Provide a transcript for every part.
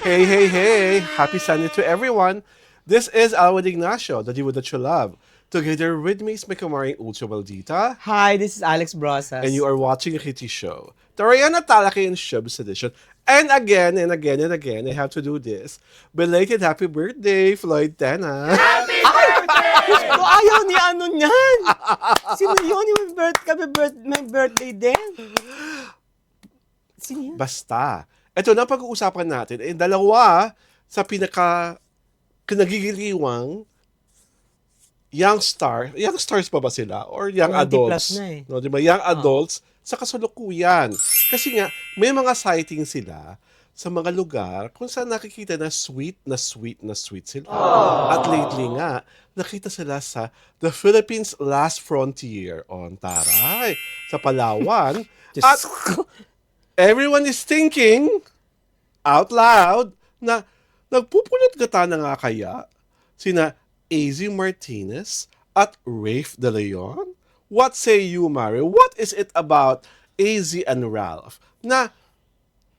Hey, hey, hey! Happy Sunday to everyone! This is Alwad Ignacio, the diva that you love. Together with me is my kamaring Ultra Maldita, Hi, this is Alex and you Brosas. are watching a Kitty Show. The Rayana Talaki in Shubs edition. And again, and again, and again, I have to do this. Belated happy birthday, Floyd Tena. Diyos ko, ayaw ni ano niyan. Sino yun? Yung may birthday din. Sino yun? Basta. Ito na pag-uusapan natin. Dalawa sa kinagigiliwang young stars pa ba sila? Or young 20 adults? plus na eh. No, di ba? Young adults sa kasalukuyan. Kasi nga, may mga sighting sila sa mga lugar kung saan nakikita na sweet sila. At lately nga, nakita sila sa The Philippines Last Frontier on Taray, sa Palawan. At Diyos ko. everyone is thinking out loud na nagpupulot gata na nga kaya sina AZ Martinez at Rafe De Leon? What say you, Mario? What is it about AZ and Ralph na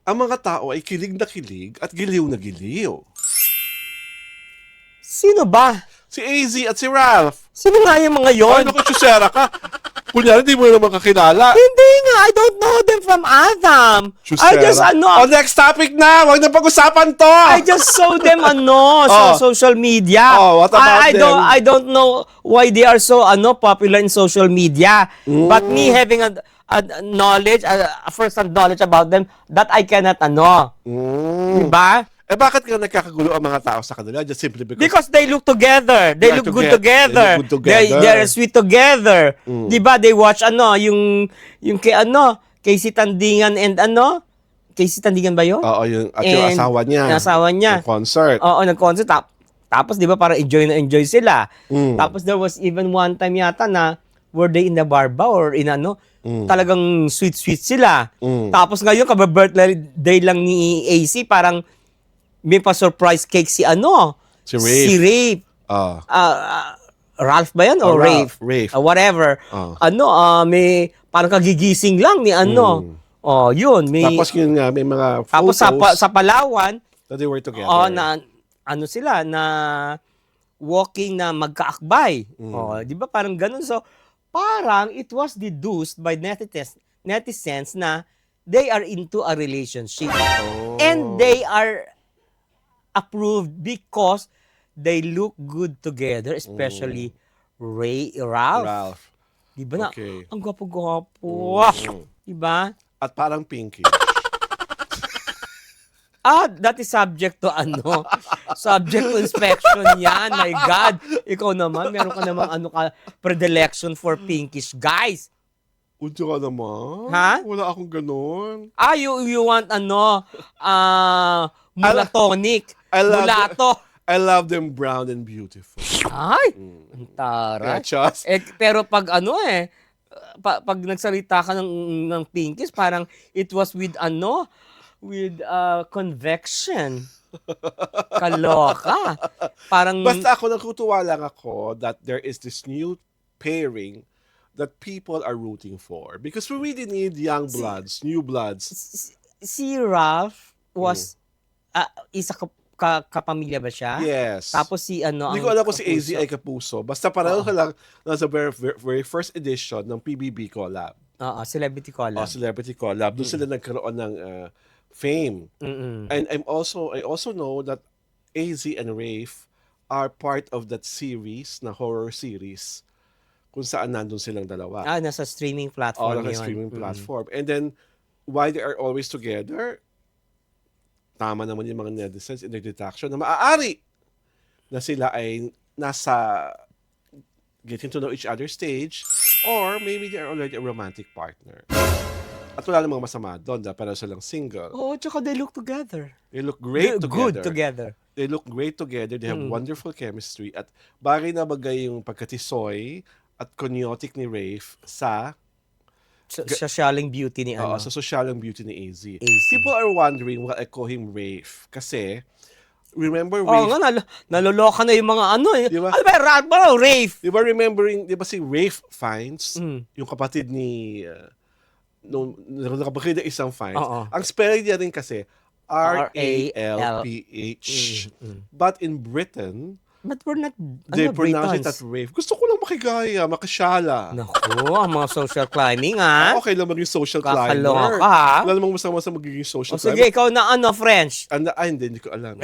ang mga tao ay kilig na kilig at giliw na giliw? Sino ba? Si AZ at si Ralph. Sino nga yung mga Ay, yon? naku, Chusera ka. Kunyari, di mo naman kakilala. Hindi nga, I don't know them from Adam. Chusera. I just, Oh, next topic na! Huwag na pag-usapan to! I just saw them sa Oh. social media. Oh, what about them? I don't know why they are so popular in social media. But me having a knowledge, a first-hand knowledge about them, that I cannot Diba? Eh, bakit nga nagkakagulo ang mga tao sa kanila? Just simply Because they look together. They look good together. They look good together. They're sweet together. Diba? They watch yung Casey Tandingan and Casey Tandingan ba yun? Oo, yung And asawa niya. yung asawa niya. Yung concert. Oo, nag-concert. Tapos, di ba, parang enjoy na enjoy sila. Tapos, there was even one time yata na were they in the bar ba or in talagang sweet-sweet sila. Tapos ngayon, kababirthday lang ni AC, parang may pa-surprise cake si Si Rafe. Si Rafe. Ralph ba yan? O Rafe? Rafe. Whatever. May parang kagigising lang ni yun. Tapos yun nga, may mga Tapos photos sa Palawan, that they were together. na walking na magkaakbay. Di ba parang ganun? So, parang it was deduced by netizens na they are into a relationship. And they are approved because they look good together, especially Ralph. Ralph. Di ba na? Okay. Ang gwapo-gwapo. Di ba? At parang pinky. That is subject to subject to inspection yan. My God. Ikaw naman, meron ka namang predilection for pinkish guys. Unti ka naman. Ha? Wala akong ganun. You want mulatonic. Mulato. I love them brown and beautiful. Ay, ang taray. Just, Pero pag pag nagsalita ka ng pinkish, parang it was with convection. Kaloka. Parang basta ako nakutuwa lang ako that there is this new pairing that people are rooting for. Because we really need young bloods, new bloods. si Ralph was isa kapamilya ba siya? Yes. Tapos si Hindi ko alam kung si AZ ay kapuso. Basta pareho ka lang nasa very first edition ng PBB collab. Celebrity collab. Celebrity collab. Doon sila nagkaroon ng fame. And I also know that AZ and Rafe are part of that series na horror series kung saan nandun silang dalawa. Nasa streaming platform Nasa yun. streaming platform. And then, why they are always together, tama naman yung mga netizens in their deduction na maaari na sila ay nasa getting to know each other stage or maybe they are already a romantic partner. At wala namang masama doon dahil parang silang single. Tsaka they look together. They look great together. Good together. They look great together. They have wonderful chemistry. At bagay na bagay yung pagkatisoy at konyotic ni Rafe sa Socialing beauty ni sa social beauty ni AZ. AZ. People are wondering why I call him Rafe. Kasi, remember Oo Rafe? nga, naloloka na yung mga Di ba? Ano ba, Rafe? Di ba di ba si Rafe Fiennes, yung kapatid ni, nung nakapakita isang Fiennes, Oo. ang spelling niya rin kasi, R-A-L-P-H. But in Britain, But we're not, they pronounce it Britons. as rave. Gusto ko lang makigaya, makasyala. Naku, ang mga social climbing, ha? Okay lang maging social Kakaloka, climber. ha? Wala namang masama sa magiging social O sige, climber. ikaw na French. Hindi ko alam.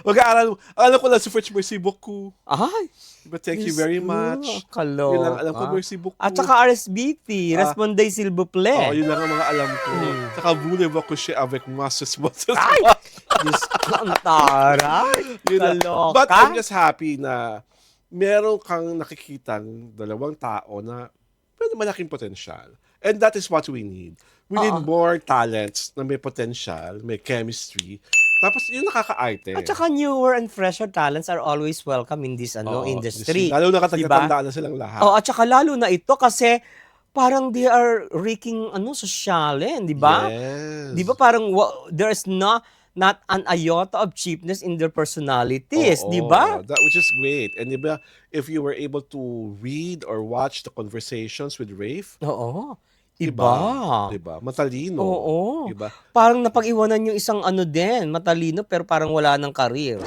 Mag-aaral, alam ko lang si French, merci beaucoup. Ay, But thank you Diyos very ko, much. kaloka. Yun lang alam ko, merci beaucoup. At saka RSVP, respondez s'il vous plaît. Yun lang ang mga alam ko. Saka voulez-vous coucher avec moi ce soir? Ay! Diyos ko, ang taray. Yun lang. Kaloka. But I'm just happy na meron kang nakikitang dalawang tao na pwede malaking potential. And that is what we need. We need more talents na may potential, may chemistry. Tapos yung nakaka-arte. At saka newer and fresher talents are always welcome in this industry. Lalo na katagtatandaan Diba? na silang lahat. At saka lalo na ito kasi parang they are wreaking sosyalen, di ba? Yes. Di ba parang there's not an iota of cheapness in their personalities, di ba? That which is great. And di ba, if you were able to read or watch the conversations with Rafe, Oo. Iba. Diba? Matalino. Oo. Diba? Parang napag-iwanan yung isang din, matalino pero parang wala ng karir.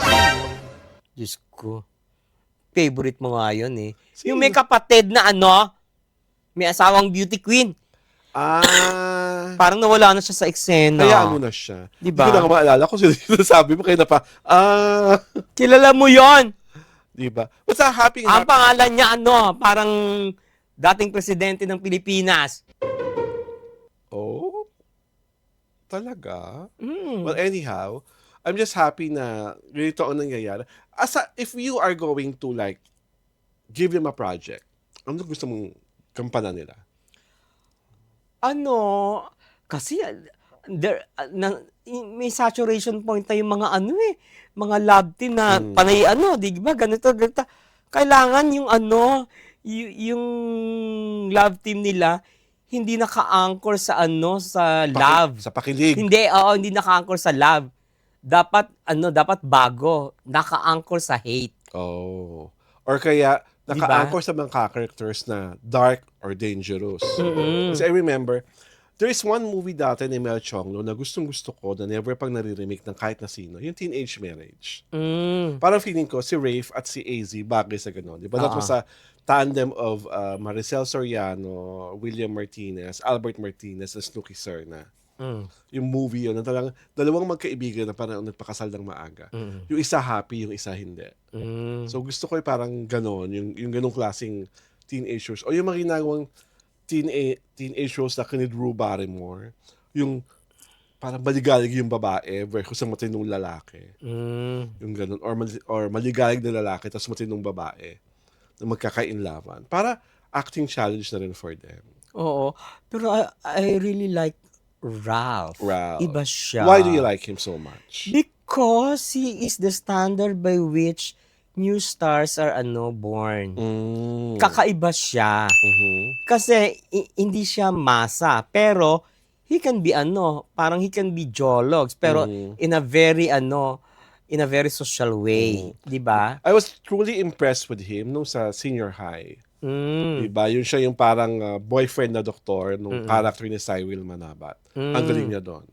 Diyos ko. Favorite mo nga yun eh. Sino? Yung may kapatid na may asawang beauty queen. Parang nawala na siya sa eksena. Kaya ano na siya. Diba? Hindi ko na maalala kung sino sabi mo, kaya na pa, Kilala mo yon. diba? Basta happy Ang pangalan niya parang dating presidente ng Pilipinas. Oh? Talaga? Mm. Well, anyhow, I'm just happy na ganito ang nangyayari. If you are going to like, give them a project, ano gusto mong kampana nila? Kasi may saturation point na yung mga mga love team na panay di ba ganito. Kailangan yung yung love team nila hindi naka-anchor sa sa love. Sa pakilig. Hindi naka-anchor sa love. Dapat bago, naka-anchor sa hate. Oh. Or kaya Diba? naka-anchor sa mga characters na dark or dangerous. Mm-mm. Kasi I remember, there is one movie dati ni Mel Chonglo na gustong-gusto ko na never pang nare-remake ng kahit na sino, yung Teenage Marriage. Parang feeling ko, si Rafe at si AZ bagay sa gano'n. Di ba? That was a tandem of Maricel Soriano, William Martinez, Albert Martinez, and Snooki Serna. Yung movie yun, na talagang dalawang magkaibigan na parang nagpakasal ng maaga. Yung isa happy, yung isa hindi. So gusto ko parang gano'n, yung ganong klaseng teenage shows. O yung mga ginagawang teenage shows na ni Drew Barrymore, yung parang maligalig yung babae versus ang matinong lalaki. Yung gano'n. Or maligalig na lalaki tapos matinong babae na magkakainlaban. Para acting challenge na rin for them. Oo. Pero I really like Ralph. Iba siya. Why do you like him so much? Because he is the standard by which new stars are born. Kakaiba siya. Kasi hindi siya masa, pero he can be parang he can be jologs, pero in a very social way, 'di ba? I was truly impressed with him nung sa senior high. Diba? Yun siya yung parang boyfriend na doktor nung character ni Cyril Manabat. Ang galing niya doon.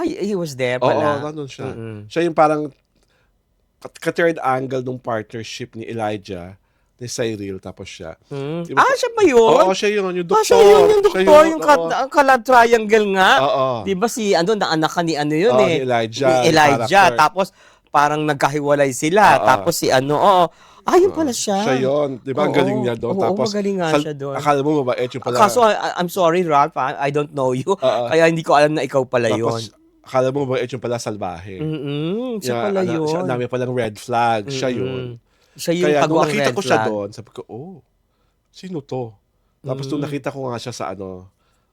He was there Oo, pala. nandun siya. Siya yung parang ka-third angle nung partnership ni Elijah, ni Cyril, tapos siya. Diba? Siya ba yun? Oo, siya yun. Yung doktor. Siya yun, yung doktor, yung oo. kalab triangle nga. Oo. Di ba si, naanak ka ni Oo, ni Elijah, Ni Elijah. character. Tapos, parang nagkahiwalay sila. Oo. Tapos si yun pala siya. Siya yun. Di ba? Ang Oo, galing niya doon. oo, Tapos, magaling nga siya doon. akala mo mabait yung pala. Kaso, I'm sorry, Ralph, I don't know you. Kaya hindi ko alam na ikaw pala yun. Tapos, akala mo mabait yung pala salbahe. Siya pala yun. Siya, ang dami palang red flag. Siya yun. Siya yung Kaya nung pagawang nakita red ko siya flag. doon, sabi ko, sino to? Tapos nung nakita ko nga siya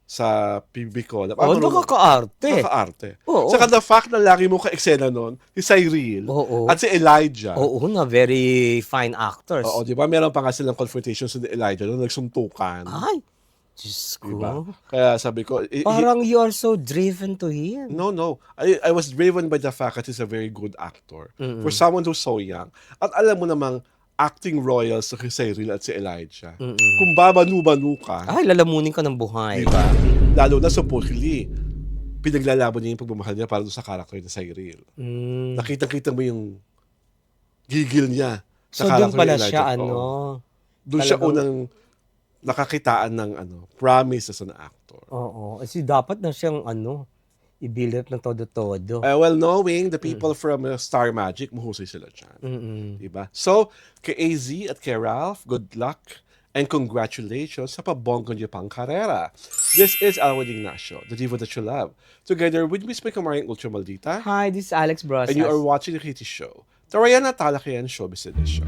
sa PB ko. Nakaka-arte. Nakaka-arte. Oo. Saka the fact na lagi mo ka-eksena nun, si Cyril Oo. at si Elijah. Oo na, very fine actors. Oo, di ba? Meron pa nga silang confrontation sa Elijah nung nagsuntukan. Ay, Diyos ko. Diba? Kaya sabi ko, Parang you are so driven to him. No. I was driven by the fact that he's a very good actor. For someone who's so young. At alam mo namang, acting royals sa Cyril at si Elijah. Kung babanu-banu ka, Ay, lalamunin ka ng buhay. diba? Lalo na supposedly, pinaglalaban niya yung pagmamahal niya para doon sa character na Cyril. Mm. Nakita mo yung gigil niya sa So, doon character pala ni siya, Elijah. Oo. Doon siya talagang- unang nakakitaan ng promise as an actor. Oo. Kasi dapat na siyang i-build up ng todo-todo. Well, knowing the people from Star Magic, mahusay sila dyan. Mm-mm. Diba? So, kay AZ at kay Ralph, good luck and congratulations sa pabonggan niyo pang karera. This is Alwin Ignacio, the diva that you love. Together with Miss May Kamaring Ultra Maldita, Hi, this is Alex Brosas. and you are watching The Kitty Show, the Ryan Talakayan Showbiz Edition.